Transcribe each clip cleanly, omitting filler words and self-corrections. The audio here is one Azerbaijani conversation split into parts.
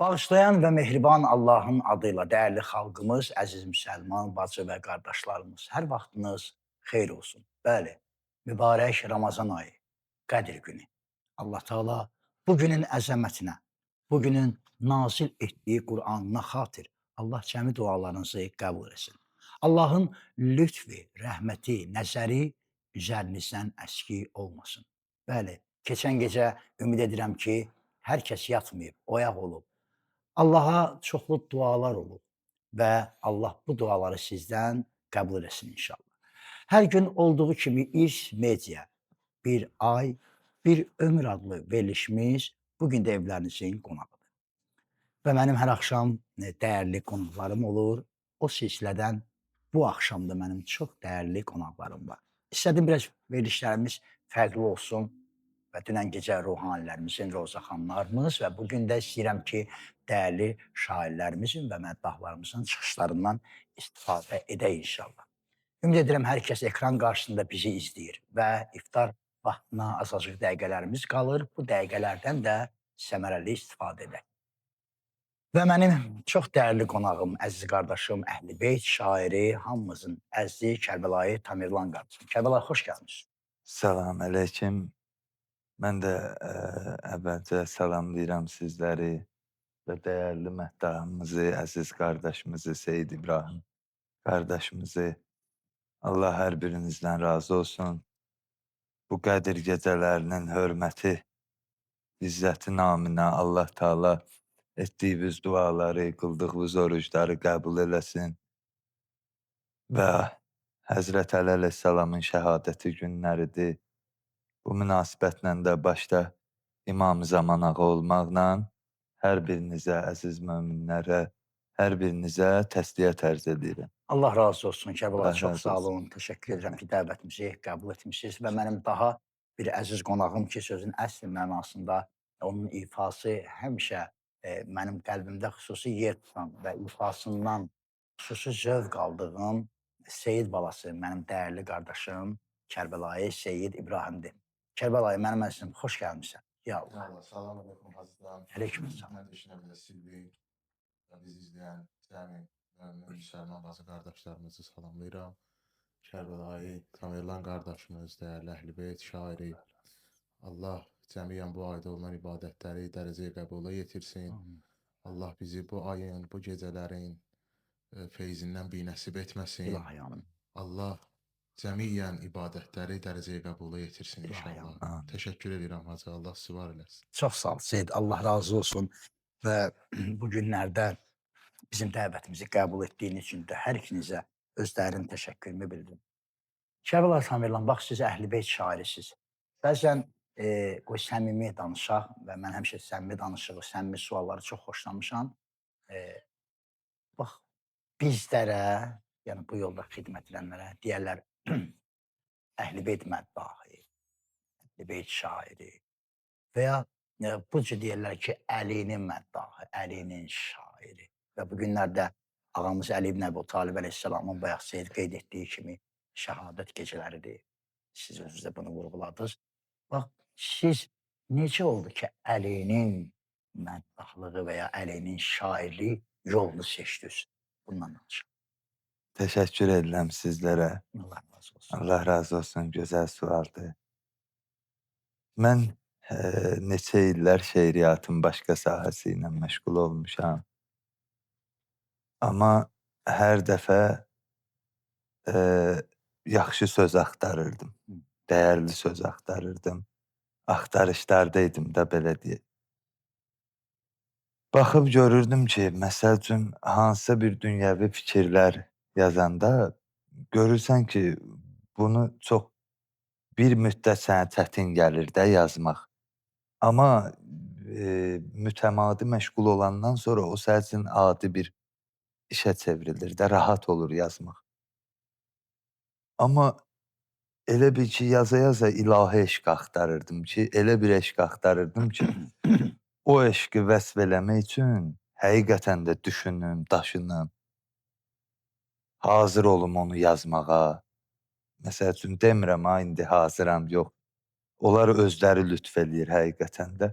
Bağışlayan və mehriban Allahın adıyla dəyərli xalqımız, əziz müsəlman, bacı və qardaşlarımız, hər vaxtınız xeyir olsun. Bəli, mübarək Ramazan ayı, Qədir günü. Allah Teala bu günün əzəmətinə, bu günün nazil etdiyi Qur'anına xatir Allah cəmi dualarınızı qəbul etsin. Allahın lütfi, rəhməti, nəzəri üzərinizdən əski olmasın. Bəli, keçən gecə ümid edirəm ki, hər kəs yatmayıb, oyaq olub. Allaha çoxlu dualar olub və Allah bu duaları sizdən qəbul etsin inşallah. Hər gün olduğu kimi İrs Media bir ay, bir ömür adlı verilişimiz bu gün də evlərinizin qonağıdır. Və mənim hər axşam dəyərli qonaqlarım olur. O silsilədən bu axşam da mənim çox dəyərli qonaqlarım var. İstədim biraz verilişlərimiz fərqli olsun və dünən gecə ruhanilərimizin, Roza xanımlarımız və bugün də istəyirəm ki, dəyərli şairlərimizin və məddahlarımızın çıxışlarından istifadə edək inşallah. Ümid edirəm hər kəs ekran qarşısında bizi izləyir və iftar vaxtına azacıq dəqiqələrimiz qalır. Bu dəqiqələrdən də səmərəli istifadə edək. Və mənim çox dəyərli qonağım, əziz qardaşım, Əhlibeyt şairi, hamımızın əzizi Kərbəlayı Tamerlan qardaşım. Kərbəlayı, xoş gəlmiş. Salam əleykum. Mən də əvvəlcə salamlayıram sizləri və dəyərli məddahımızı, əziz qardaşımızı, Seyid İbrahim qardaşımızı. Allah hər birinizdən razı olsun. Bu Qədir gecələrinin hörməti, izzəti naminə Allah Taala etdiyiniz duaları, qıldığınız orucları qəbul eləsin və Həzrət Əli əleyhissalamın şəhadəti günləridir. Bu münasibətlə də başda İmam-ı Zaman ağa olmaqla hər birinizə, əziz möminlərə, hər birinizə təsliyyət ərz edirəm. Allah razı olsun Kərbəlayı, Allah çox razı sağ olsun. olun. Təşəkkür edirəm ki, dəvətimizi qəbul etmisiniz və mənim daha bir əziz qonağım ki, sözün əsl mənasında onun ifası həmişə mənim qəlbimdə xüsusi yer tutan və ifasından xüsusi zövq aldığım Seyid balası, mənim dəyərli qardaşım Kərbəlayı Seyid İbrahimdir. Kərbəlayı, mənim əzizim, xoş gəlmisən. Ya Allah. Allah, salam aleyküm Hazretlerim. Aleykümselam. Mən də işinə belə sildik və bizi izləyən cəmi mömin müsəlman bazı qardaşlarımızı salamlayıram. Kərbəlayı Tamerlan qardaşımız, dəyərli Əhlibeyt şairi. Allah cəmiyyən bu ayda olunan ibadətləri dərəcəyə qəbula yetirsin. Allah bizi bu ayın, bu gecələrin feyzindən binəsib etməsin. İlahi amin. Allah cəmiyyən ibadətləri dərəcəyə qəbula yetirsin İlahi inşallah. amin. Təşəkkür edirəm Hacı, Allah sizi var eləsin. Çox sağ ol Seyid, Allah razı olsun və bu günlərdə bizim dəvətimizi qəbul etdiyin üçün də hər ikinizə öz dərin təşəkkürümü bildirim. Kərbəlayı Tamerlan, bax siz Əhlibeyt şairisiz. Bəzən qoy səmimi danışaq və mən həmişə səmimi danışığı, səmimi sualları çox xoşlamışam. Bax bizlərə, yəni bu yolda xidmət edənlərə deyərlər Əhlibeyt məddahı, Əhlibeyt şairi. Və ya bu cür deyirlər ki, Əlinin məddahı, Əlinin şairi. Və bu günlərdə ağamız Əli ibn Əbu Talib əleyhissalamın bayaq Seyid qeyd etdiyi kimi şəhadət gecələridir. Siz özünüz də bunu vurğuladınız. Bax, siz necə oldu ki, Əlinin məddahlığı və ya Əlinin şairliyi yolunu seçdiniz? Bundan danışaq. Təşəkkür edirəm sizlərə. Allah razı olsun. Allah razı olsun, gözəl sualdır. Mən neçə illər şeiriyyatın başqa sahəsi ilə məşğul olmuşam. Amma hər dəfə yaxşı söz axtarırdım. Dəyərli söz axtarırdım. Axtarışlardaydım da belə deyək. Baxıb görürdüm ki, məsəl üçün hansısa bir dünyəvi fikirlər yazanda görürsən ki, bunu çox bir müddət sənə çətin gəlir də yazmaq. Amma mütəmadi məşğul olandan sonra o sənin üçün adi bir işə çevrilir də, rahat olur yazmaq. Amma elə bil ki, yaza-yaza ilahi eşq axtarırdım ki, elə bir eşq axtarırdım ki, o eşqi vəsf eləmək üçün həqiqətən də düşünüm, daşınım. Hazır olum onu yazmağa. Məsəl üçün demirəm ha, indi hazıram, yox. Onlar özləri lütf eləyir həqiqətən də.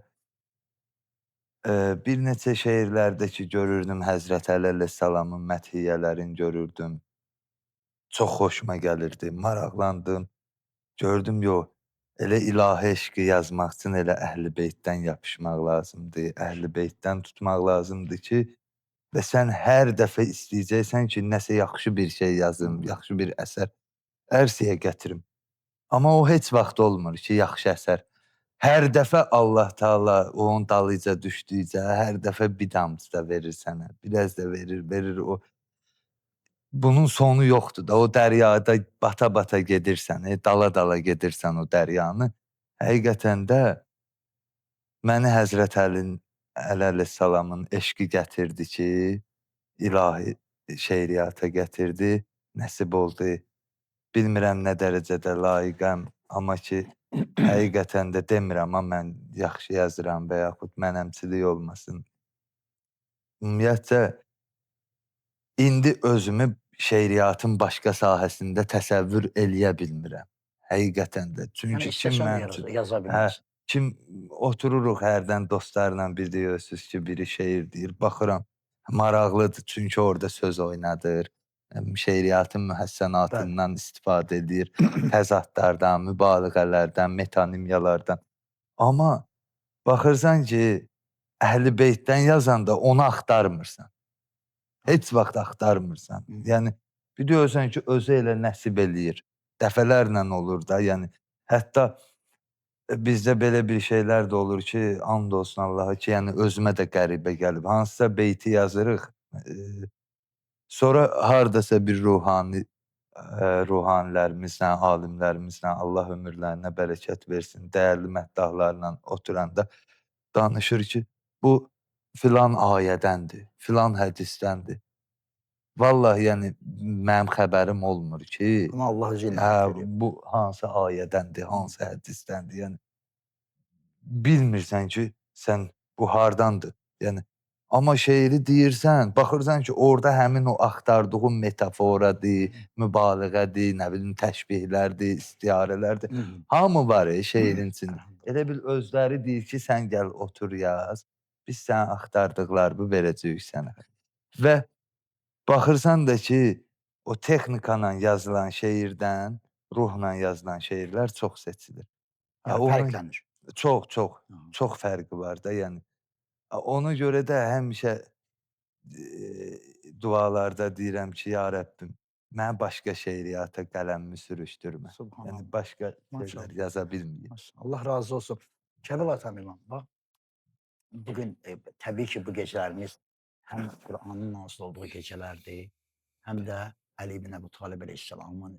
Bir neçə şeirlərdə ki, görürdüm Həzrət Əli əleyhissalamın məthiyyələrini görürdüm. Çox xoşuma gəlirdi, maraqlandım. Gördüm, yox, elə ilahi eşqi yazmaq üçün elə Əhl-i Beytdən yapışmaq lazımdır, Əhl-i Beytdən tutmaq lazımdır ki, və sən hər dəfə istəyəcəksən ki, nəsə yaxşı bir şey yazım, yaxşı bir əsər ərsəyə gətirim. Amma o heç vaxt olmur ki, yaxşı əsər. Hər dəfə Allah Taala onun dalıyca düşdükcə, hər dəfə bir damcı da verir sənə, biraz da verir, verir o. Bunun sonu yoxdur da, o dəryada bata-bata gedirsən, dala-dala gedirsən o dəryanı. Həqiqətən də məni Həzrət Əli əleyhissalamın eşqi gətirdi ki, ilahi şeiriyyata gətirdi, nəsib oldu. Bilmirəm nə dərəcədə layiqəm, amma ki, həqiqətən də demirəm, amma mən yaxşı yazıram və yaxud mənəmçilik olmasın. Ümumiyyətcə, indi özümü şeiriyyatın başqa sahəsində təsəvvür eləyə bilmirəm. Həqiqətən də. Yəni Çünki kim istəsən mənim də üçün yaza hə, bilməzsən. kim otururuq hərdən dostlarla bir deyirsiniz ki, biri şeir deyir, baxıram, maraqlıdır çünki orada söz oynadır, şeiriyyatın Bəli. mühəssənatından istifadə edir, təzadlardan, mübaliğələrdən, metonimyalardan. Amma baxırsan ki, Əhl-i Beytdən yazanda onu axtarmırsan. Heç vaxt axtarmırsan. Yəni biliyorsan ki, özü elə nəsib eləyir. Dəfələrlə olur da, yəni hətta bizdə belə bir şeylər də olur ki, and olsun Allaha ki, yəni özümə də qəribə gəlib. Hansısa beyti yazırıq, sonra hardasa bir ruhanilərimizlə, alimlərimizlə Allah ömürlərinə bərəkət versin, dəyərli məddahlarla oturanda danışır ki, bu filan ayədəndir, filan hədisdəndir. Vallahi, yəni mənim xəbərim olmur ki, Bunu Allah özü inayət eləyib. bu hansı ayədəndir, hansı hədisdəndir. Yəni bilmirsən ki, sən bu hardandır. Yəni amma şeiri deyirsən, baxırsan ki, orada həmin o axtardığın metaforadır, mübaliğədir, nə bilim təşbihlərdir, istiarələrdir. Hamı var şeirin içində. Elə bil özləri deyir ki, sən gəl otur yaz, biz sənin axtardıqlarını verəcəyik sənə. Və baxırsan da ki, o texnikayla yazılan şeirdən ruhla yazılan şeirlər çox seçilir. Ya Onun fərqlənir. çox, çox, çox fərqi var da, yəni. Ona görə də həmişə dualarda deyirəm ki, ya Rəbbim, mənə başqa şeiriyyata qələmimi sürüşdürmə. Yəni Subhanallah. başqa Maşallah. şeylər yaza bilməyim. Maşallah. Allah razı olsun. Kəmal Atamimam, bax, bugün təbii ki, bu gecələrimiz həm Qur'anın nazil olduğu gecələrdir, həm də Əli ibn Əbu Talib əleyhissalamın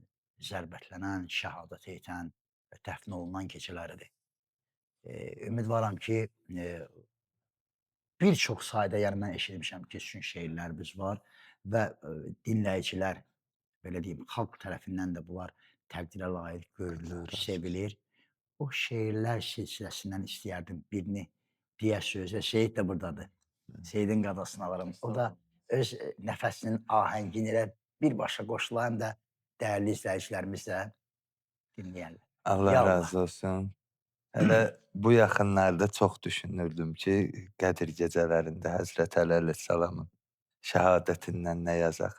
zərbətlənən, şəhadət edən və dəfn olunan gecələridir. Ümidvaram ki, bir çox sayda, yəni mən eşitmişəm ki, sizin şeirləriniz var və dinləyicilər, belə deyim, xalq tərəfindən də bunlar təqdirə layiq görülür, sevilir. O şeirlər silsiləsindən istəyərdim birini deyə sözə. Seyid də buradadır. Seyidin qadasını alırım. O da öz nəfəsinin ahəngini elə birbaşa qoşula, həm də dəyərli izləyicilərimiz də dinləyərlər. Allah Ya Allah. razı olsun. Hələ bu yaxınlarda çox düşünürdüm ki, Qədir gecələrində Həzrət Əli əleyhissalamın şəhadətindən nə yazaq.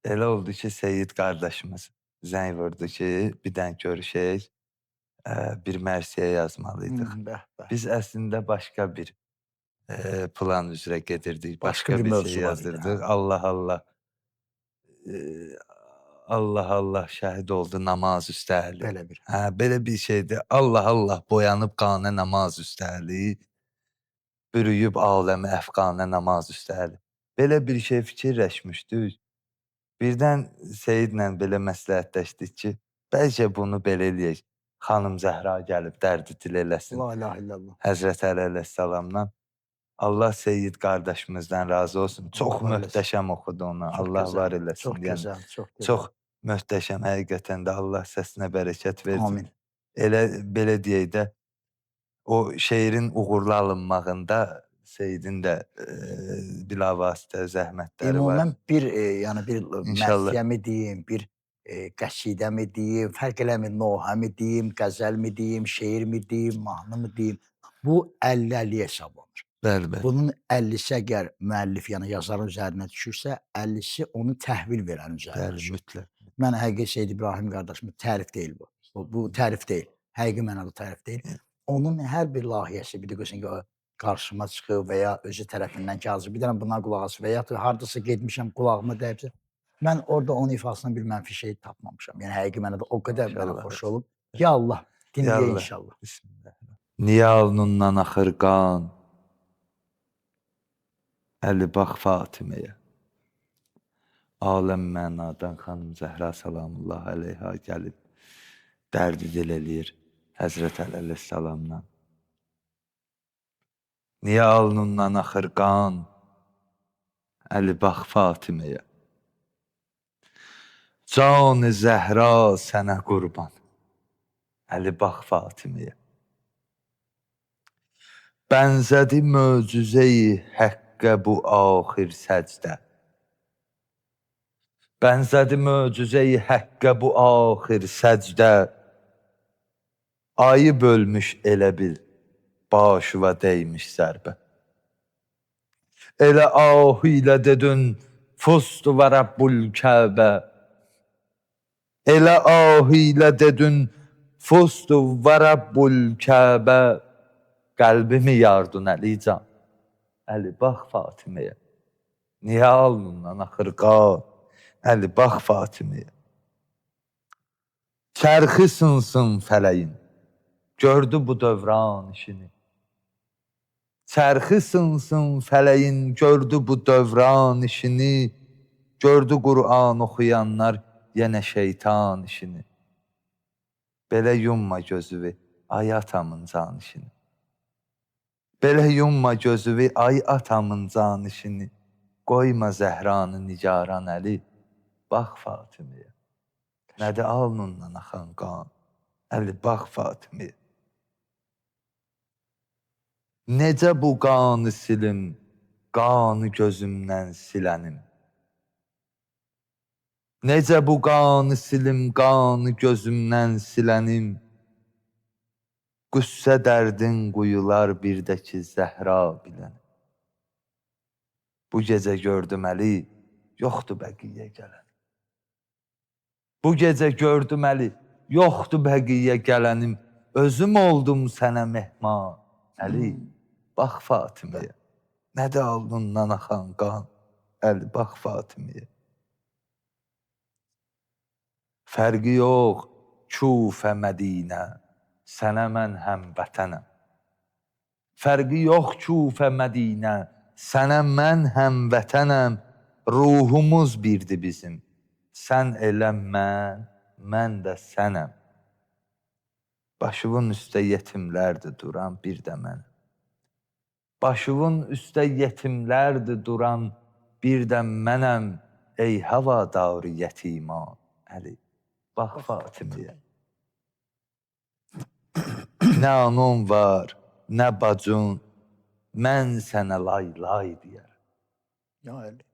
Elə oldu ki, Seyid qardaşımız zəng vurdu ki, bir dənə görüşək, bir mərsiyə yazmalıydıq. Bəh, bəh. Biz əslində başqa bir plan üzrə gedirdik, Başqa başqa bir bir mövzu şey var idi, yazırdıq. hə. Allah Allah, Allah Allah şəhid oldu namaz üstə Əli. Belə bir. Hə, belə bir şeydir. Allah Allah boyanıb qanə namaz üstə Əli, bürüyüb aləmi əfqanə namaz üstə Əli. Belə bir şey fikirləşmişdik. Birdən Seyidlə belə məsləhətləşdik ki, bəlkə bunu belə eləyək. Xanım Zəhra gəlib dərdi dil eləsin La ilahə illallah. Həzrət Əli əleyhissalamdan. Allah Seyid qardaşımızdan razı olsun. Çox Allah var eləsin. möhtəşəm oxudu onu. Çox Allah var gözəl, eləsin. çox Yəni gözəl, çox gözəl. çox möhtəşəm həqiqətən də Allah səsinə bərəkət versin. Amin. Elə belə deyək də o şeirin uğurlu alınmağında Seyidin də bilavasitə zəhmətləri var. Ümumən bir, yəni bir İnşallah. mərsiyə deyim, bir qəsidə mi deyim, fərq eləmir, nohə mi deyim, qəzəl mi deyim, şeir mi deyim, mahnı mı deyim, bu 50-50 hesablanır. Bəli, bəli. Bunun 50-si əgər müəllif, yəni yazarın üzərinə düşürsə, 50-si onu təhvil verən üzərinə Bəli, düşür. mütləq. Mən həqiqi Seyid İbrahim qardaşım tərif deyil bu. Bu tərif deyil. Həqiqi mənada tərif deyil. Onun hər bir layihəsi bir də görürsən ki, qarşıma çıxır və ya özü tərəfindən yazır. Bir dənə buna qulaq as və ya hardasa getmişəm, qulağıma dəyibsə, mən orada onun ifasından bir mənfi şey tapmamışam. Yəni həqiqi mənada o qədər mənə İnşallah. xoş olub. Ya Allah, Ya dinləyə Allah. inşallah. Bismillah. Niyə alnından axır qan? Əli bax Fatiməyə. Aləm mənadan xanım Zəhra salamullah əleyha gəlib dərdi dil eləyir Həzrət Əli əleyhissalamdan. Niyə alnından axır qan? Əli bax Fatiməyə. Can-ı Zəhra sənə qurban. Əli bax Fatiməyə. Bənzədi möcüzəyi həqqə bu axir səcdə. Bənzədi möcüzəyi həqqə bu axir səcdə. Ayı bölmüş elə bil, başıva dəymiş zərbə. Elə ahı ilə dedin, fustu və Rabbul Kəbə. Elə ahı ilə dedin, fustu və Rabbul Kəbə. Qəlbimi yardın Əlican, Əli bax Fatiməyə. Niyə alnından axır qan? Əli bax Fatiməyə. Çərxi sınsın fələyin, gördü bu dövran işini. Çərxi sınsın fələyin, gördü bu dövran işini. Gördü Qur'an oxuyanlar yenə şeytan işini. Belə yumma gözüvi, ay atamın can işini. Belə yumma gözüvi, ay atamın can işini. Qoyma Zəhranı nigaran Əli, bax Fatiməyə. Nədir alnından axan qan? Əli bax Fatiməyə. Necə bu qanı silim, qanı gözümdən silənim. Necə bu qanı silim, qanı gözümdən silənim. Qüssə dərdin quyular bir də ki Zəhra bilən. Bu gecə gördüm Əli, yoxdur bəqiyə gələn. Bu gecə gördüm Əli, yoxdur bəqiyə gələnim. Özüm oldum sənə mehman, Əli, bax Fatiməyə. Nədir alnından axan qan? Əli, bax Fatiməyə. Fərqi yox, Kufə, Mədinə, sənə mən həmvətənəm. Fərqi yox Kufə, Mədinə, sənə mən həmvətənəm. Ruhumuz birdir bizim. Sən elə mən də sənəm. Başımın üstə yetimlərdir duran bir də mənəm. Başımın üstə yetimlərdir duran bir də mənəm. Ey havadarı yetiman, Əli, bax Fatiməyə. Nə anam var, nə bacın, mən sənə lay lay deyərəm. Ya Əli.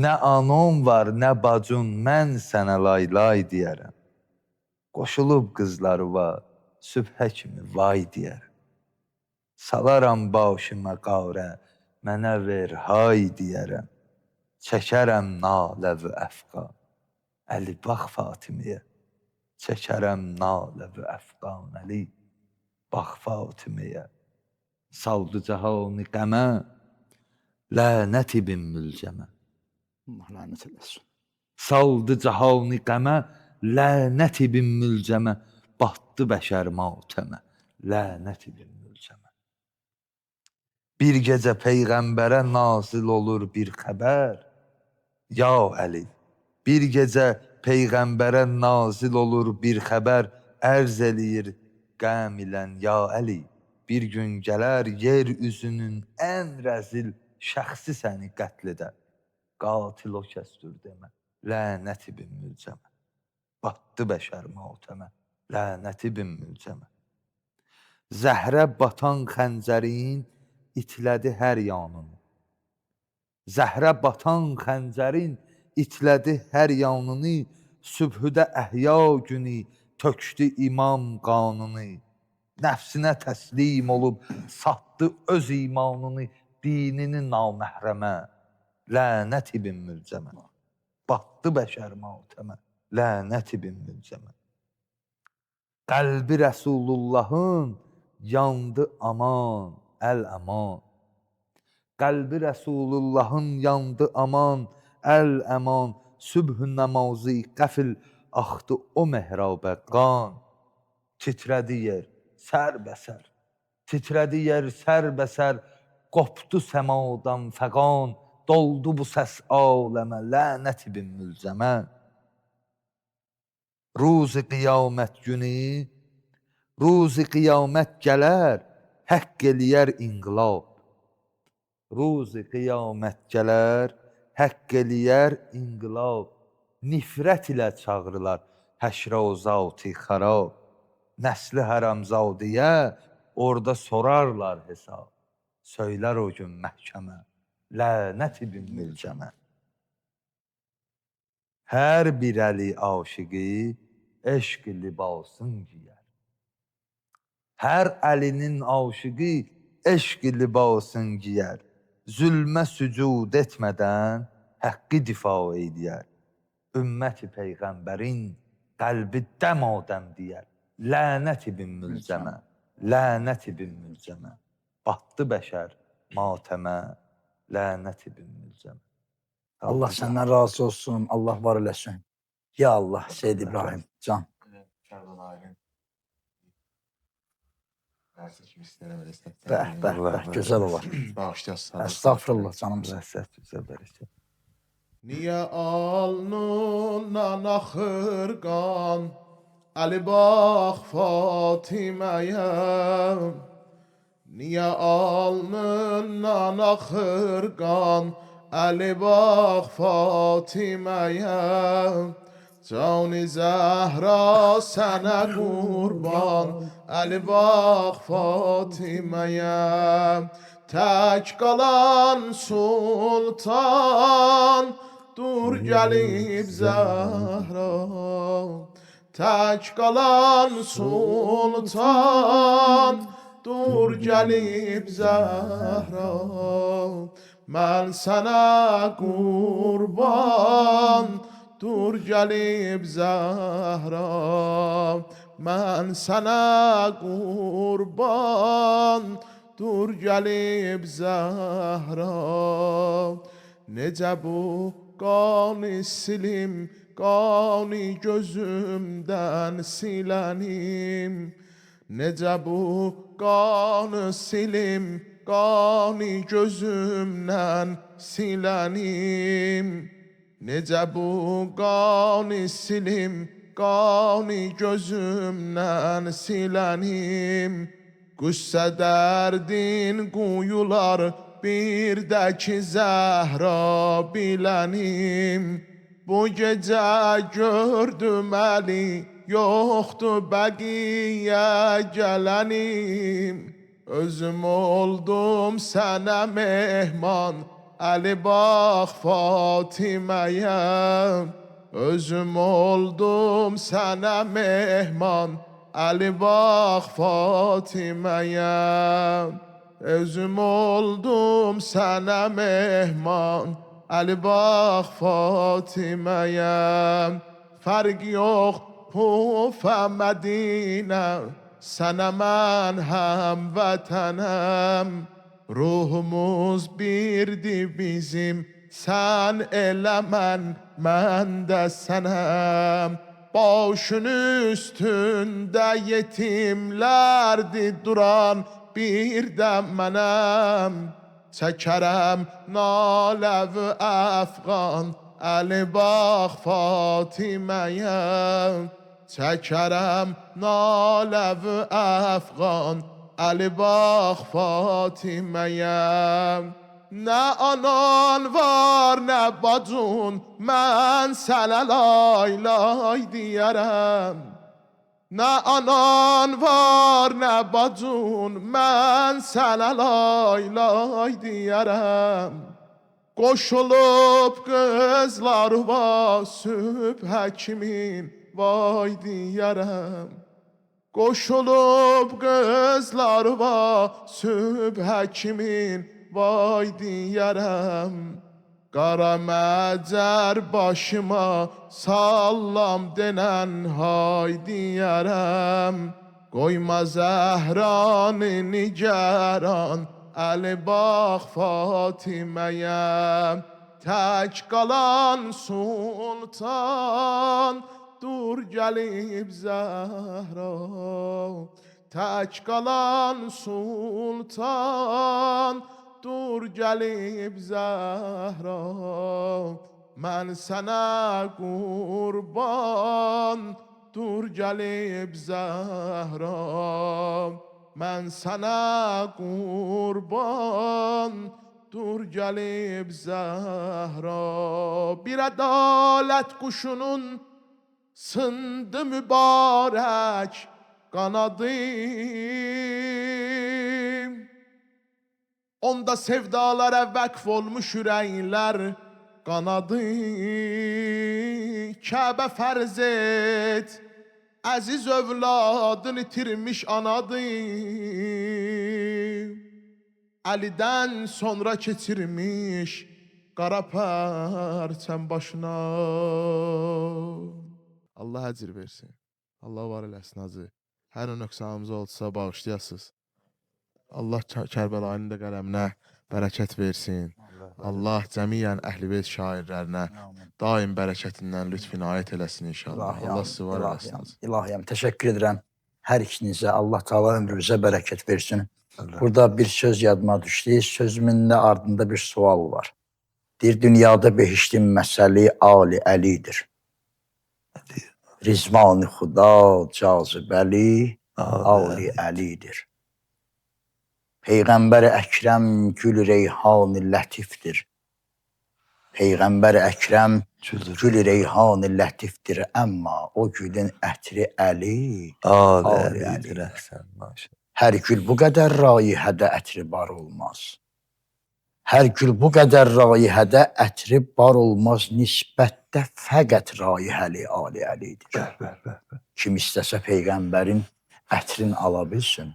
Nə anam var, nə bacın, mən sənə lay lay deyərəm. Qoşulub qızları var, sübhə kimi vay deyərəm. Salaram başıma qarə, mənə ver hay deyərəm. Çəkərəm nalə və əfqan, Əli bax Fatiməyə. Çəkərəm nalə və əfqan, Əli bax Fatiməyə. Saldı cahanı qəmə, lənət ibn mülcəmə. Allah lənət eləsin. Saldı cahanı qəmə, lənət ibn mülcəmə. Batdı bəşər matəmə, lənət ibn mülcəmə. Bir gecə Peyğəmbərə nazil olur bir xəbər. Ya Əli, bir gecə Peyğəmbərə nazil olur bir xəbər. Ərz eləyir qəm ilən, ya Əli, bir gün gələr yer üzünün ən rəzil şəxsi səni qətl edər. Qatil o kəsdir demə, lənət ibn mülcəmə. Batdı bəşər matəmə, lənət ibn mülcəmə. Zəhrə batan xəncərin itlədi hər yanını. Zəhrə batan xəncərin itlədi hər yanını. Sübhüdə əhya günü tökdü imam qanını. Nəfsinə təslim olub satdı öz imanını. dinini naməhrəmə, lənət ibn mülcəmə. Batdı bəşər matəmə, lənət ibn mülcəmə. Qəlbi Rəsulullahın yandı aman, əl-əman. Qəlbi Rəsulullahın yandı aman, əl-əman. Sübh namazı qəfil axdı o mehrabə qan. Titrədi yer, sərbəsər. Titrədi yer, sərbəsər. Qopdu səmadan fəqan. Doldu bu səs aləmə, lənət ibn mülcəmə. Ruzi qiyamət günü, ruzi qiyamət gələr, həqq eləyər inqilab. Ruzi qiyamət gələr, həqq eləyər inqilab. Nifrət ilə çağırırlar həşrə o zat-ı xarab. Nəsli hərəmzadiyə orada sorarlar hesab. Söylər o gün məhkəmə, lənət ibn mülcəmə. Hər bir əli aşıqı eşq libasın giyər. Hər əlinin aşıqı eşq libasın giyər. Zülmə sücud etmədən həqqi difa edər. Ümməti peyğəmbərin qəlbi dəmadəm deyər. Lənət ibn mülcəmə, lənət ibn mülcəmə. Batdı bəşər matəmə, lənət ibn mülcəmə. Allah səndən razı olsun, Allah var eləsin. Ya Allah, Seyyid İbrahim, can. Kərbəlayın dərsi kimi istəyirəm elə Bəh, bəh, bəh, gözəl olar. Bağışlayasın. Əstağfurullah, canım. Ləhsət bizə bərəkət. Niyə alnından axır qan, Əli bax Fatiməyə. Niyə alnından axır qan, Əli bax Fatiməyə. Can-ı Zəhra sənə qurban, Əli bax Fatiməyə. Tək qalan sultan, dur gəlib Zəhra. Tək qalan sultan, dur gəlib Zəhra. Mən sənə qurban, dur gəlib Zəhra. Mən sənə qurban, dur gəlib Zəhra. Necə bu qanı silim, qanı gözümdən silənim. Necə bu qanı silim, qanı gözümdən silənim. Necə bu qanı silim, qanı gözümdən silənim. Qüssə dərdin quyular, bir də ki Zəhra bilənim. Bu gecə gördüm Əli, yoxdur bəqiyə gələnim. Özüm oldum sənə mehman, Əli bax Fatiməyə. Özüm oldum sənə mehman, Əli bax Fatiməyə. Özüm oldum sənə mehman, Əli bax Fatiməyə. Fərq yox Kufə Mədinə, sənə mən həmvətənəm. Ruhumuz birdir bizim, sən elə mən də sənəm. Başın üstündə yetimlərdir duran, bir də mənəm. Çəkərəm naləv-ü əfqan, Əli bax Fatiməyə. Çəkərəm naləv-ü əfqan, Əli bax Fatiməyə. Nə anan var, nə bacın, mən sənə lay lay deyərəm. Nə anan var, nə bacın, mən sənə lay lay deyərəm. Qoşulub qızlarıma sübhə kimin vay deyərəm. Qoşulub qızlarıma sübhə kimin vay deyərəm. Qara məcər başıma sallam denən hay deyərəm. Qoyma zəhranı nigaran, əli bax Fatiməyəm. Tək qalan sultan, dur gəlib Zəhra. Tək qalan sultan, dur gəlib Zəhra. Mən sənə qurban, dur gəlib Zəhra. Mən sənə qurban, dur gəlib Zəhra. Bir ədalət quşunun sındı mübarək qanadı. Onda sevdalara vəqf olmuş ürəklər qanadı. Kəbə fərz et, əziz övladını itirmiş anadı. Əlidən sonra keçirmiş qara pərçəm başına. Allah əcr versin. Allah var eləsin hacı. Hər nöqsanımız olsa bağışlayasınız. Allah Kərbəlayının da qələminə bərəkət versin. Allah cəmiyyən əhl-i-beyt şairlərinə daim bərəkətindən lütfünə ayət eləsin inşallah. Allah sizi var eləsin hacı. İlahiyəm, təşəkkür edirəm hər ikinizə. Allah Teala ömrünüzə bərəkət versin. Burada bir söz yadıma düşdü. Sözümün də ardında bir sual var. Deyir, dünyada behiştin məsəli Ali Əlidir. Rizvan-ı Xuda cazibəli Ali Əlidir. Peyğəmbər Əkrəm gül reyhan lətifdir. Peyğəmbər Əkrəm gül reyhan lətifdir. Əmma o gülün ətri Əli Ali Əlidir. Hər gül bu qədər raihədə ətri bar olmaz. Hər gül bu qədər raihədə ətri bar olmaz. Nisbətdə fəqət raihəli Ali Əlidir. Kim istəsə Peyğəmbərin ətrini ala bilsin.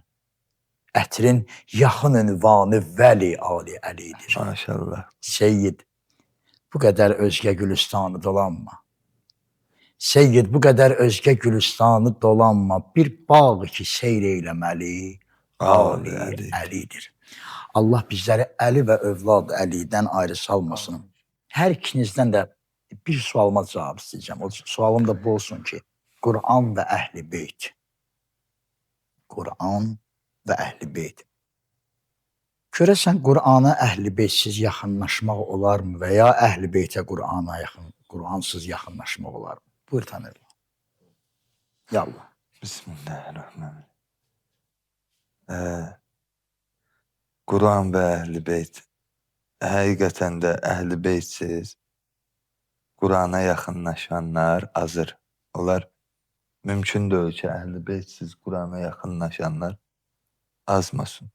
Ətrin yaxın ünvanı Vəli Ali Əlidir. Maşallah. Seyyid, bu qədər özgə gülüstanı dolanma. Seyyid, bu qədər özgə gülüstanı dolanma. Bir bağ ki seyr eyləməli Ali Əlidir. Allah bizləri Əli və övlad Əlidən ayrı salmasın. Hər ikinizdən də bir sualıma cavab istəyəcəm. O sualım da bu olsun ki, Quran və Əhl-i Beyt. Quran və Əhl-i Beyt. Görəsən Qurana Əhl-i Beytsiz yaxınlaşmaq olarmı və ya Əhl-i Beytə Quransız yaxınlaşmaq olarmı? Buyur Tanrılar. Yallah. Bismillahirrahmanirrahim. Quran və Əhl-i Beyt. Həqiqətən də Əhl-i Beytsiz Qurana yaxınlaşanlar azır. Onlar mümkün deyil ki, Əhl-i Beytsiz Qurana yaxınlaşanlar azmasın.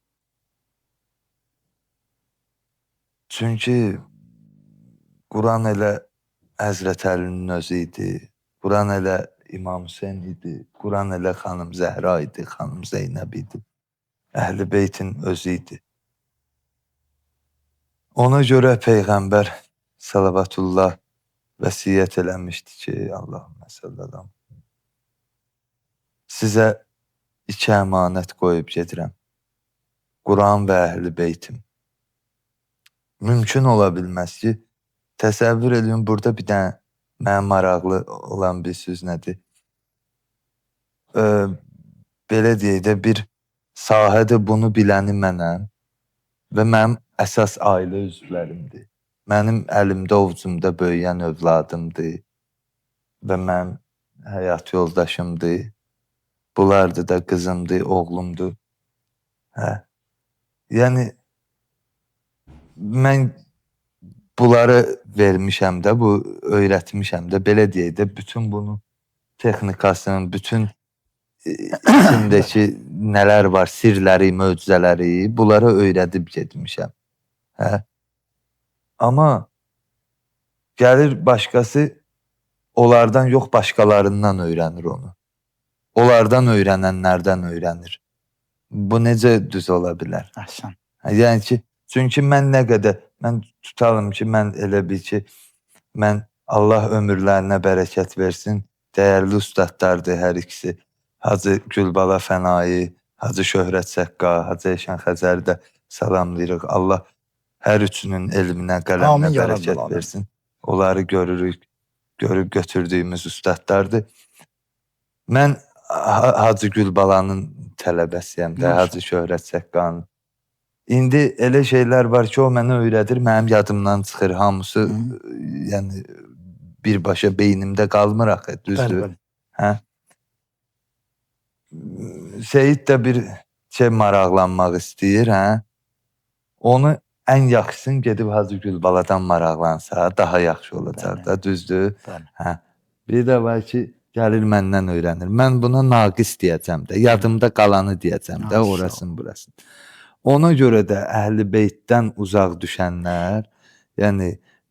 Çünki Quran elə Həzrət Əlinin özü idi. Quran elə İmam Hüseyin idi. Quran elə xanım Zəhra idi, xanım Zeynəb idi. Əhl-i Beytin özü idi. Ona görə Peyğəmbər salavatullah vəsiyyət eləmişdi ki, Allahümmə sallallahu. Sizə 2 əmanət qoyub gedirəm. Quran və Əhl-i Beytim. Mümkün ola bilməz ki, təsəvvür edin, burada bir dənə mənə maraqlı olan bir söz nədir? Belə deyək də, bir sahədə bunu biləni mənəm və mənim əsas ailə üzvlərimdir. Mənim əlimdə, ovcumda böyüyən övladımdır və mənim həyat yoldaşımdır. Bunlardır da qızımdır, oğlumdur. Yəni, mən bunları vermişəm də, bu öyrətmişəm də, belə deyək də, bütün bunun texnikasının, bütün içindəki nələr var, sirləri, möcüzələri, bunları öyrədib getmişəm. Amma gəlir başqası onlardan yox, başqalarından öyrənir onu. Onlardan öyrənənlərdən öyrənir. Bu necə düz ola bilər? Əhsən. Yəni ki, Çünki mən nə qədər mən tutalım ki, mən elə bil ki, mən Allah ömürlərinə bərəkət versin, dəyərli ustadlardır hər ikisi. Hacı Gülbala Fənai, Hacı Şöhrət Səqqa, Hacı Eşən Xəzəri də salamlayırıq. Allah hər üçünün elminə, qələminə Amin ya bərəkət Rabbel aləmin. versin. Onları görürük, görüb götürdüyümüz ustadlardır. Mən Hacı Gülbalanın tələbəsiyəm də, Maşallah. Hacı Şöhrət Səqqanın. İndi elə şeylər var ki, o mənə öyrədir, mənim yadımdan çıxır hamısı, yəni birbaşa beynimdə qalmır axı, düzdür? Bəli, Hə? Seyid də bir şey maraqlanmaq istəyir, hə? Onu ən yaxşısın gedib Hacı Gülbaladan maraqlansa, daha yaxşı olacaq Bəli. da, düzdür? Bəli. Hə. Bir də var ki, gəlir məndən öyrənir. Mən buna naqis deyəcəm də, yadımda qalanı deyəcəm də, Maşallah. orasın, burasın. Ona görə də Əhl-i Beytdən uzaq düşənlər, yəni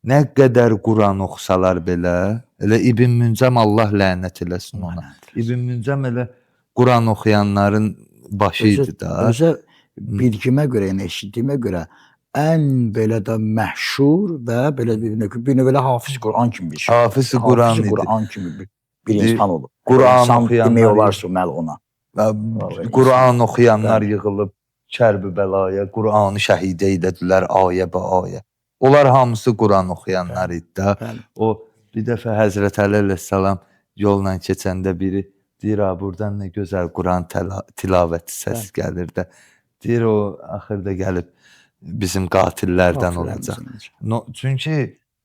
nə qədər Quran oxusalar belə, elə İbn Müncəm Allah lənət eləsin ona. İbn Müncəm elə Quran oxuyanların başı idi da. Özə bilgimə görə, yəni eşitdiyimə görə ən belə də məşhur və belə bir növ belə Hafiz Quran kimi bir şey. Hafiz Quran Hafiz idi. Quran kimi bir insan olub. Quran İnsan oxuyanlar demək olarsa məl ona. Quran oxuyanlar Bəli. yığılıb Kərbi bəlaya, Quranı şəhidə edədilər ayə bə ayə. Onlar hamısı Quran oxuyanlar idi da. Bəli. O bir dəfə Həzrət Əli əleyhissalam yolla keçəndə biri deyir, buradan nə gözəl Quran tilavəti səs gəlir də. Deyir, o axırda gəlib bizim qatillərdən olacaq. Çünki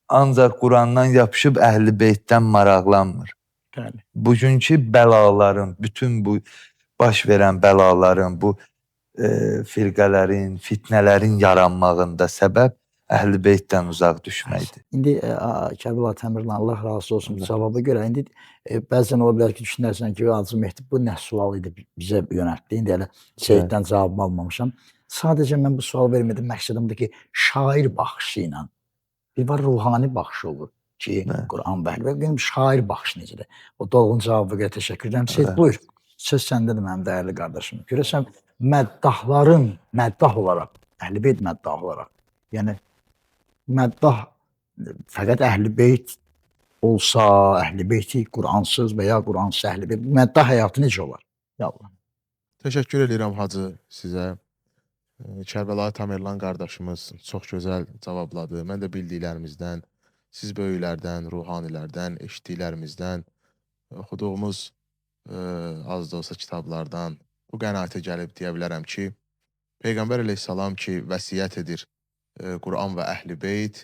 ancaq Qurandan yapışıb Əhl-i Beytdən maraqlanmır. Bəli. Bugünkü bəlaların, bütün bu baş verən bəlaların, bu firqələrin, fitnələrin yaranmağında səbəb Əhl-i Beytdən uzaq düşməkdir. İndi Kərbəla Təmirli Allah razı olsun cavaba görə indi bəzən ola bilər ki, düşünərsən ki, Hacı Mehdi bu nə sual idi bizə yönəltdi. İndi elə Seyiddən cavabımı almamışam. Sadəcə mən bu sual vermədim. Məqsədimdir ki, şair baxışı ilə bir var ruhani baxışı olur ki, Quran və Əhl-i şair baxışı necədir? O dolğun cavabı görə təşəkkür edirəm. Seyid, buyur. Söz səndədir mənim dəyərli qardaşım. Görəsən məddahların məddah olaraq, Əhl-i Beyt məddah olaraq, yəni məddah fəqət Əhl-i Beyt olsa, Əhl-i Beyti Quransız və ya Quransız Əhl-i Beyt, məddah həyatı necə olar? Ya Allah. Təşəkkür edirəm Hacı sizə. Kərbəlayı Tamerlan qardaşımız çox gözəl cavabladı. Mən də bildiklərimizdən, siz böyüklərdən, ruhanilərdən, eşitdiklərimizdən, oxuduğumuz az da olsa kitablardan bu qənaətə gəlib deyə bilərəm ki, Peyğəmbər əleyhissalam ki, vəsiyyət edir Quran və Əhl-i Beyt.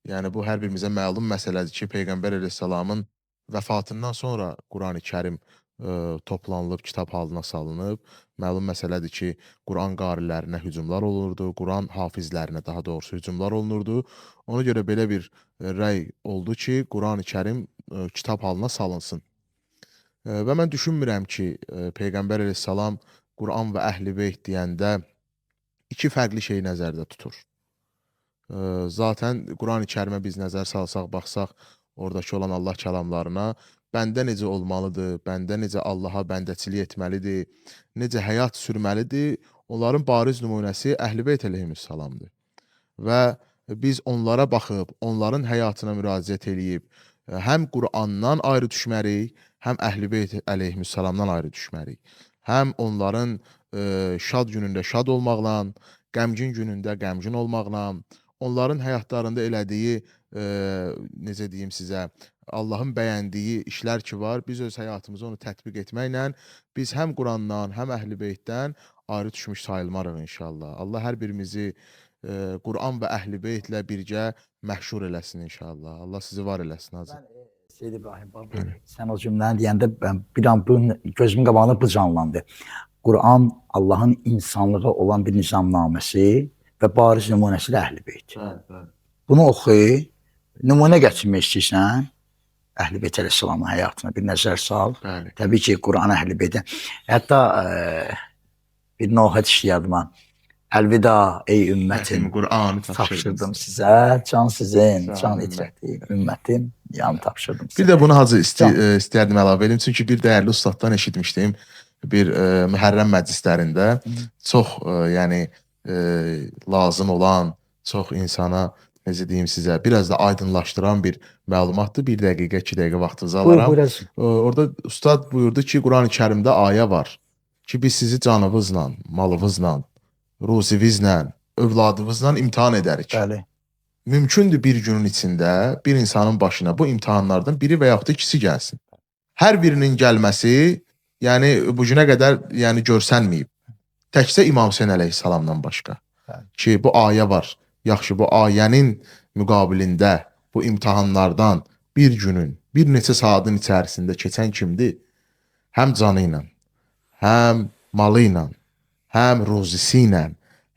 Yəni, bu hər birimizə məlum məsələdir ki, Peyğəmbər əleyhissalamın vəfatından sonra Quran-ı Kərim toplanılıb, kitab halına salınıb. Məlum məsələdir ki, Quran qarilərinə hücumlar olurdu, Quran hafizlərinə daha doğrusu hücumlar olunurdu. Ona görə belə bir rəy oldu ki, Quran-ı Kərim kitab halına salınsın. Və mən düşünmürəm ki, Peyğəmbər əleyhissalam Quran və Əhl-i Beyt deyəndə iki fərqli şeyi nəzərdə tutur. Zaten Quran-ı Kərimə biz nəzər salsaq, baxsaq, oradakı olan Allah kəlamlarına, bəndə necə olmalıdır, bəndə necə Allaha bəndəçilik etməlidir, necə həyat sürməlidir, onların bariz nümunəsi Əhl-i Beyt əleyhissalamdır. Və biz onlara baxıb, onların həyatına müraciət edib, həm Qurandan ayrı düşmərik, həm Əhl-i Beyt əleyhissalamdan ayrı düşmərik. Həm onların şad günündə şad olmaqla, qəmgin günündə qəmgin olmaqla, onların həyatlarında elədiyi, necə deyim sizə, Allahın bəyəndiyi işlər ki var, biz öz həyatımızı onu tətbiq etməklə, biz həm Qurandan, həm Əhl-i Beytdən ayrı düşmüş sayılmarıq inşallah. Allah hər birimizi Quran və Əhl-i Beytlə birgə məhşur eləsin inşallah. Allah sizi var eləsin Hacı. Seyyid İbrahim baba, sən o cümləni deyəndə bir an gözümün qabağında bu canlandı. Quran Allahın insanlığa olan bir nizamnaməsi və bariz nümunəsi də Əhl-i Beyt. Bunu oxu, nümunə gətirmək istəyirsən, Əhl-i Beyt əleyhissalamın həyatına bir nəzər sal. Bəli. Təbii ki, Quran Əhl-i Beytə. Hətta bir nohət işləyədim. Əlvida ey ümmətim, Quranı tapşırdım sizə, can sizin, can itirəti, ümmətim, yan tapşırdım sizə. Bir də bunu Hacı istəyərdim əlavə edim. Çünki bir dəyərli ustaddan eşitmişdim bir Mühərrəm məclislərində çox yəni lazım olan, çox insana, necə deyim sizə, biraz da aydınlaşdıran bir məlumatdır. 1 dəqiqə, 2 dəqiqə vaxtınızı alaram. Buyurasın. Orada ustad buyurdu ki, Qurani-Kərimdə ayə var ki, biz sizi canınızla, malınızla, ruzivizlə, övladınızla imtahan edərik. Bəli. Mümkündür bir günün içində bir insanın başına bu imtahanlardan biri və yaxud da ikisi gəlsin. Hər birinin gəlməsi, yəni bu günə qədər yəni görsənməyib. Təkcə İmam Hüseyn əleyhissalamdan başqa. Ki, bu ayə var. Yaxşı, bu ayənin müqabilində bu imtahanlardan bir günün, bir neçə saatın içərisində keçən kimdir? Həm canı ilə, həm malı ilə, həm ruzisi ilə,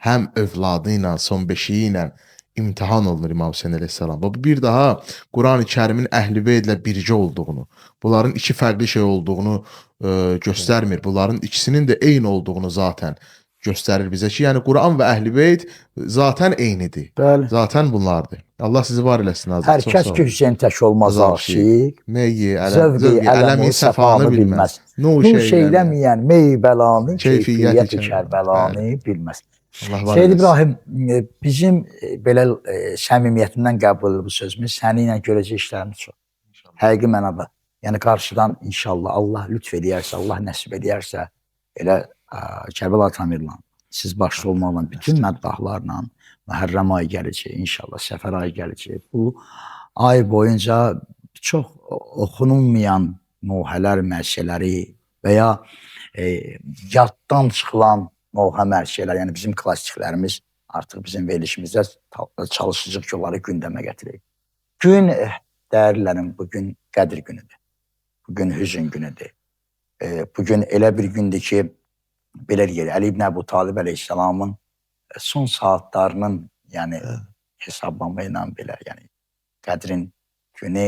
həm övladı ilə, son beşiyi ilə imtihan olunur İmam Hüseyn əleyhissalam. Və bu bir daha Qurani-Kərimin Əhl-i ilə bircə olduğunu, bunların iki fərqli şey olduğunu göstərmir. Bunların ikisinin də eyni olduğunu zaten göstərir bizə ki, yəni Quran və Əhl-i zaten eynidir. Bəli. Zaten bunlardır. Allah sizi var eləsin Azər. Hər kəs ki Hüseyn tək olmaz aşiq. Meyi, Zövqi, ələmi, səfanı bilməz. Nuş eyləməyən meyi bəlanı, keyfiyyəti Kərbəlanı bilməz. Seyyid İbrahim, bizim belə səmimiyyətindən qəbul edilir bu sözümüz. Səni ilə görəcək işlərimiz çox. Həqiqi mənada. Yəni qarşıdan inşallah Allah lütf eləyərsə, Allah nəsib eləyərsə, elə Kərbəla Tamirlan, siz başda olmaqla bütün məddahlarla Məhərrəm ayı gələcək, inşallah Səfər ayı gələcək. Bu ay boyunca çox oxunulmayan nohələr, mərşələri və ya yaddan çıxılan nohə mərşələr, yəni bizim klassiklərimiz artıq bizim verilişimizdə çalışacaq ki, onları gündəmə gətirək. Gün, dəyərlilərim, bugün Qədir günüdür. Bugün hüzün günüdür. Bugün elə bir gündür ki, belə deyək, Əli ibn Əbu Talib əleyhissalamın son saatlarının, yəni hesablama ilə belə, yəni Qədrin günü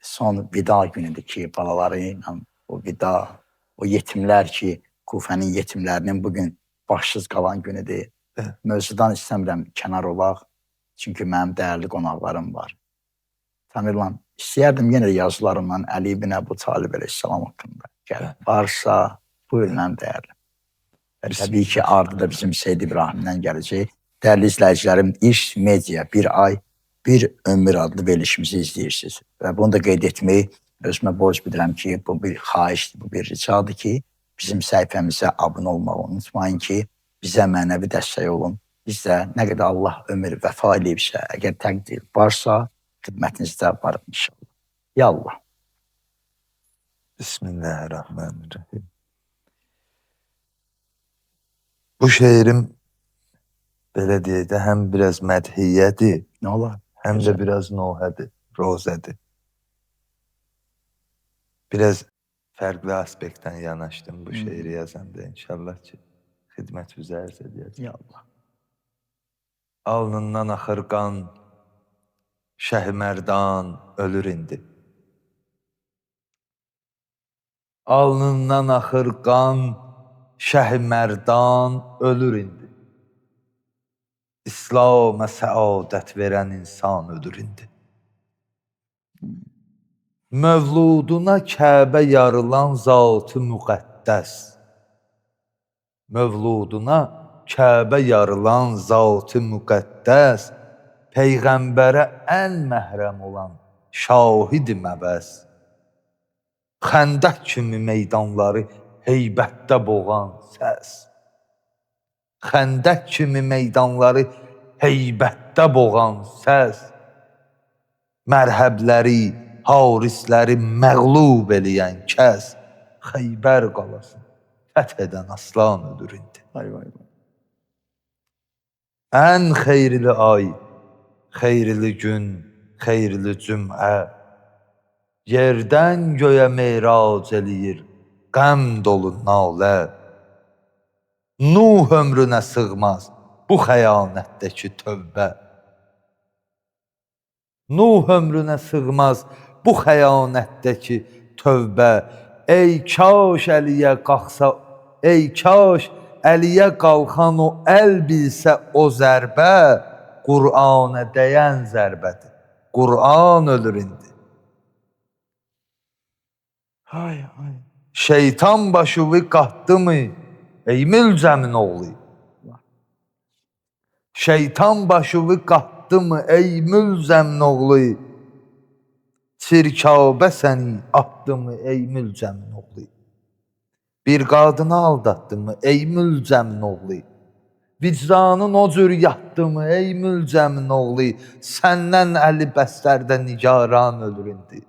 son vida günüdür ki, balaları ilə o vida, o yetimlər ki, Kufənin yetimlərinin bugün başsız qalan günüdür. Mövzudan istəmirəm kənar olaq, çünki mənim dəyərli qonaqlarım var. Tamirlan, istəyərdim yenə yazılarımla Əli ibn Əbu Talib əleyhissalam haqqında. Gəl, varsa, buyur mənim dəyərlim. Təbii ki, ardı da bizim Seyyid İbrahimdən gələcək. Dəyərli izləyicilərim, İş Media bir ay, bir ömür adlı verilişimizi izləyirsiniz. Və bunu da qeyd etməyi özümə borc bilirəm ki, bu bir xahişdir, bu bir ricadır ki, bizim səhifəmizə abunə olmağı unutmayın ki, bizə mənəvi dəstək olun. Biz də nə qədər Allah ömür vəfa eləyibsə, əgər təqdir varsa, xidmətinizdə varım inşallah. Ya Allah. Bismillahirrahmanirrahim. Bu şeirim belə deyək də həm biraz mədhiyyədir, Nə olar? həm də biraz nohədir, rozədir. Biraz fərqli aspektdən yanaşdım bu şeiri yazanda. İnşallah ki, xidmət üzəriz edəcək. Ya Allah. Alnından axır qan, Şəhmərdan ölür indi. Alnından axır qan, Şəhmərdan ölür indi. İslam'a səadət verən insan ölür indi. Mövluduna Kəbə yarılan zat-ı müqəddəs. Mövluduna Kəbə yarılan zat-ı müqəddəs, Peyğəmbərə ən məhrəm olan şahid-i məbəz. Xəndək kimi meydanları heybətdə boğan səs. Xəndək kimi meydanları heybətdə boğan səs. Mərhəbləri, harisləri məğlub eləyən kəs. Xeybər qalasın fəth edən aslan ölür indi. Vay vay vay. Ən xeyirli ay, xeyirli gün, xeyirli cümə. Yerdən göyə meyrac eləyir qəm dolu nalə. Nuh ömrünə sığmaz bu xəyanətdəki tövbə. Nuh ömrünə sığmaz bu xəyanətdəki tövbə. Ey kaş Əliyə qalxsa, ey kaş Əliyə qalxan o əl bilsə o zərbə, Qur'ana dəyən zərbədir. Qur'an ölür indi. Hay hay. Şeytan başıvı qatdı mı, ey Mülcəmin oğlu? Şeytan başıvı qatdı mı ey mülzəmin oğlu? Çirkabə səni atdı mı ey mülzəmin oğlu? Bir qadını aldatdı mı ey mülzəmin oğlu? Vicdanın o cür yatdı mı ey mülzəmin oğlu? Səndən əli bəstərdə nigaran ölür indi.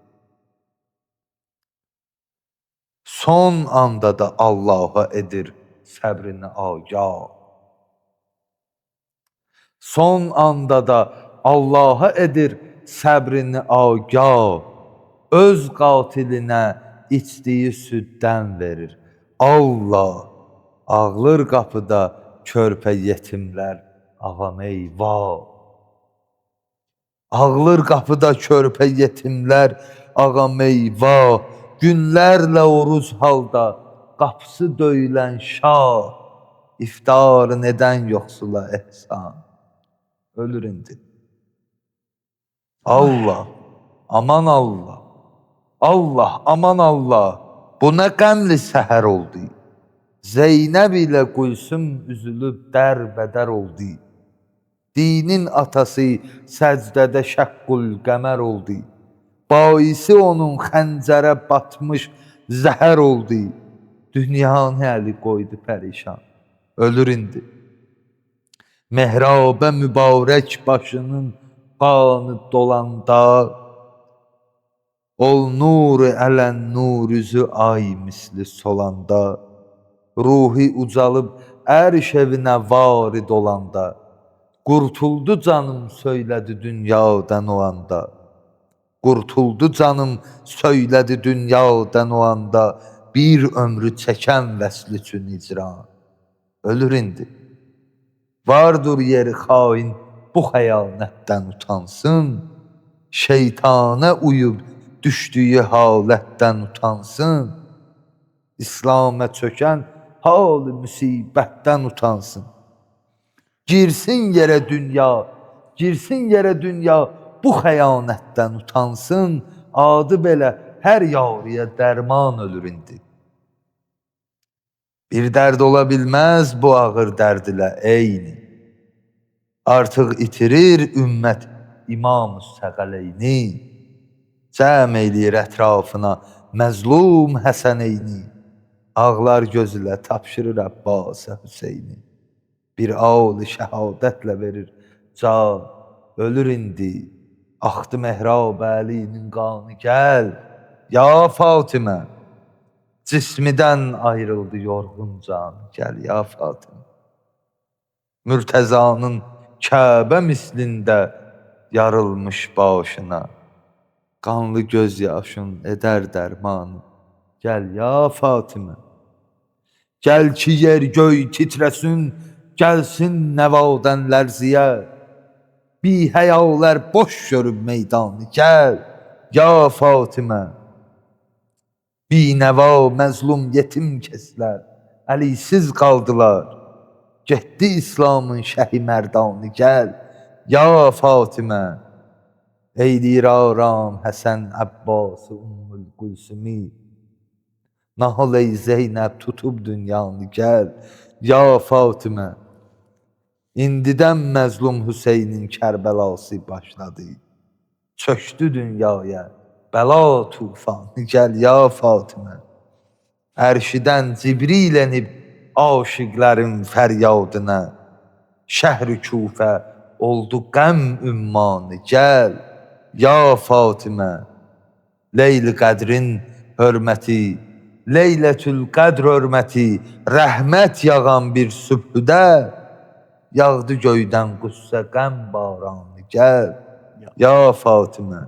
Son anda da Allah'a edir səbrini agah. Son anda da Allah'a edir səbrini agah. Öz qatilinə içdiyi süddən verir. Allah ağlır qapıda körpə yetimlər ağam eyvah. Ağlır qapıda körpə yetimlər ağam eyvah. Günlərlə oruz halda qapısı döyülən şah. İftarın edən yoxsula ehsan. Ölür indi. Allah, aman Allah. Allah, aman Allah. Bu nə qəmli səhər oldu. Zeynəb ilə Gülsüm üzülüb dərbədər oldu. Dinin atası səcdədə şəqqul qəmər oldu. Baisi onun xəncərə batmış zəhər oldu. Dünyanı əli qoydu pərişan. Ölür indi. Mehrabə mübarək başının qanı dolanda, ol nuru ələn nurüzü ay misli solanda, ruhi ucalıb ərş evinə varid olanda, qurtuldu canım söylədi dünyadan o anda, qurtuldu canım söylədi dünyadan o anda, bir ömrü çəkən vəsl üçün icran. Ölür indi. Vardır yeri xain bu xəyanətdən utansın, şeytana uyub düşdüyü halətdən utansın, İslam'a çökən hal-ı müsibətdən utansın. Girsin yerə dünya bu xəyanətdən utansın, adı belə hər yavruya dərman ölür indi. Bir dərd ola bilməz bu ağır dərd ilə eyni. Artıq itirir ümmət İmam-ı Səqəleyni. Cəm eyləyir ətrafına məzlum Həsəneyni. Ağlar göz ilə tapşırır Əbbas-ı Hüseyni. Bir ağlı şəhadətlə verir can, ölür indi. Axdı Mehrab Əlinin qanı gəl, ya Fatimə. Cismidən ayrıldı yorğun can, gəl ya Fatimə. Mürtəzanın Kəbə mislində yarılmış başına, qanlı göz yaşın edər dərmanı, gəl ya Fatimə. Gəl ki yer göy titrəsin, gəlsin nəvadən lərziyə, bi həyalər boş görüb meydanı, gəl ya Fatimə. Bi nəva məzlum yetim kəslər, əlisiz qaldılar, getdi İslamın şəhi mərdanı, gəl ya Fatimə. Eyləyir aram Həsən Əbbas-ı Ümmül Gülsümi, nahal ey Zeynəb tutub dünyanı, gəl ya Fatimə. İndidən məzlum Hüseynin Kərbəlası başladı, çöktü dünyaya bəla tufanı, gəl ya Fatimə. Ərşidən Cibril enib aşiqlərin fəryadına, şəhri Küfə oldu qəm ümmanı, gəl ya Fatimə. Leyl-i qədrin hörməti, Leylətül qədr hörməti, rəhmət yağan bir sübhüdə, yağdı göydən qüssə qəm baranı, gəl ya Fatimə.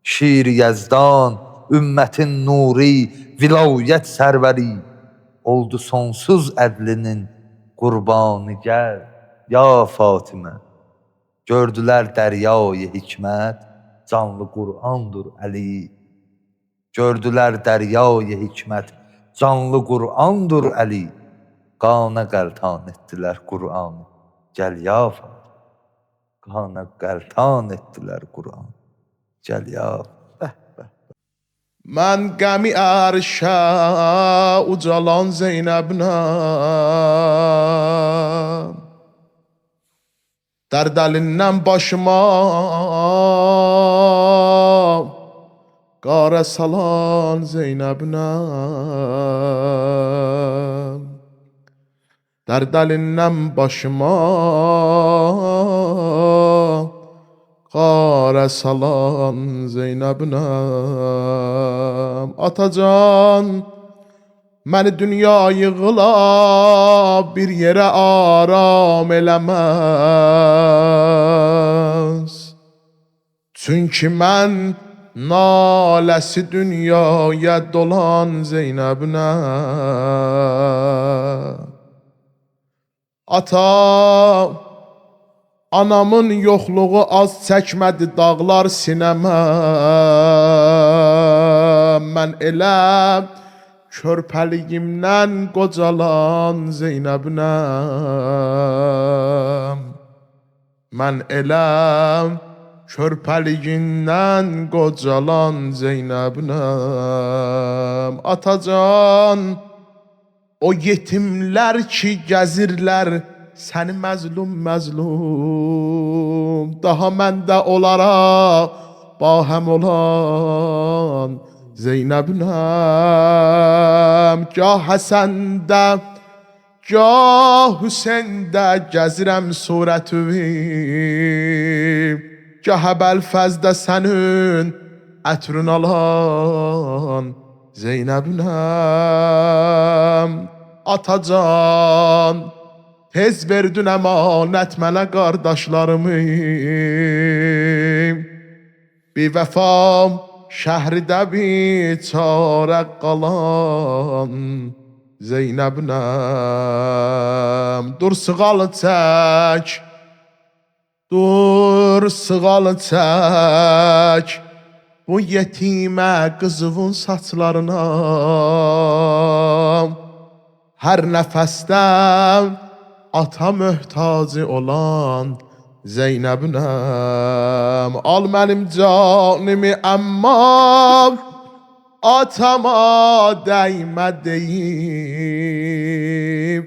Şir Yəzdan, ümmətin nuri, vilayət sərvəri, oldu sonsuz ədlinin qurbanı, gəl ya Fatimə. Gördülər dəryayı hikmət, canlı Qur'andır Əli. Gördülər dəryayı hikmət, canlı Qur'andır Əli. Qana qəltan etdilər Qur'anı, gəl ya Fatimə. Qana qəltan etdilər Qur'anı, gəl ya Fatimə. Mən qəmi ərşə ucalan Zeynəbnəm, Dərd əlindən başıma qara salan Zeynəbnəm. Dərd əlindən başıma qara salan Zeynəbnəm. Atacan məni dünya yığıla bir yerə aram eləməz. Çünki mən naləsi dünyaya dolan Zeynəbnəm. Ata, anamın yoxluğu az çəkmədi dağlar sinəmə. Mən elə körpəliyimdən qocalan Zeynəbnəm. Mən elə körpəliyimdən qocalan Zeynəbnəm. Atacan, o yetimlər ki gəzirlər səni məzlum məzlum, daha məndə olara bahəm olan Zeynəbnəm. Gah Həsəndə, gah Hüseyndə gəzirəm surətüvi, gah Əbəlfəzdə sənin ətrün alan Zeynəbnəm. Atacan, tez verdin əmanət mənə qardaşlarımı, bir vəfam şəhridə biçarə qalan Zeynəbnəm. Dur sığal çək, dur sığal çək bu yetimə qızılın saçlarına. Hər nəfəsdə ata möhtacı olan Zeynəbnəm. Al mənim canımı amma atama dəymə deyib,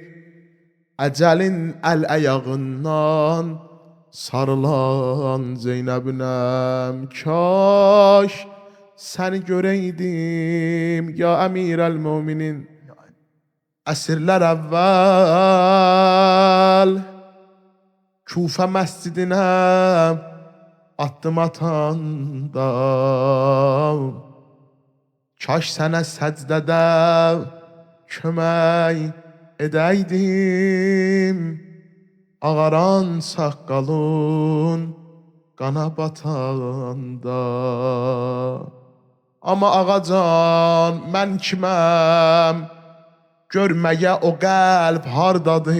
əcəlin əl-əyağından sarılan Zeynəbnəm. Kaş səni görəydim ya əmirəl-müminin, əsrlər əvvəl Kufə məscidinə addım atanda. Kaş sənə səcdədə kömək edəydim, ağaran saqqalın qana batanda. Amma ağacan, mən kiməm, görməyə o qəlb hardadır?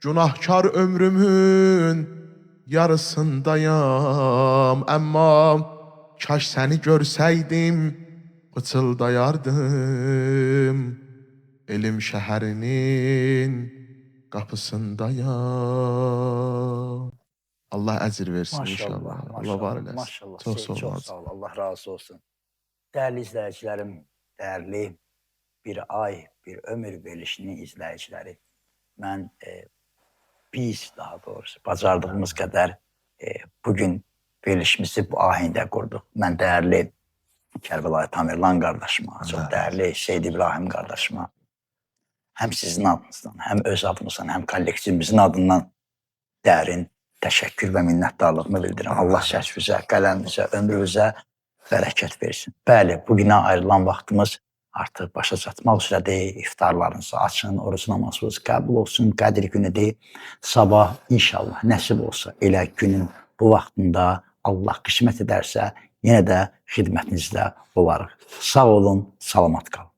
Günahkar ömrümün yarısındayam, amma kaş səni görsəydim pıçıldayardım, elm şəhərinin qapısındayam. Allah əcr versin inşallah. Allah var eləsin. Maşallah. Çox Seyid, sağ çox sağ ol. Allah razı olsun. Dəyərli izləyicilərim, dəyərli bir ay, bir ömür verilişinin izləyiciləri. Mən biz daha doğrusu bacardığımız qədər bugün verilişimizi bu ahəngdə qurduq. Mən dəyərli Kərbəlayı Tamerlan qardaşıma, çox dəyərli Seyid İbrahim qardaşıma, həm sizin adınızdan, həm öz adımızdan, həm kollektivimizin adından dərin təşəkkür və minnətdarlığımı bildirirəm. Allah səsinizə, qələminizə, ömrünüzə bərəkət versin. Bəli, bugünə ayrılan vaxtımız artıq başa çatmaq üzrədir. İftarlarınızı açın, oruc namazınız qəbul olsun, Qədir günüdür. Sabah inşallah nəsib olsa elə günün bu vaxtında Allah qismət edərsə yenə də xidmətinizdə olarıq. Sağ olun, salamat qalın.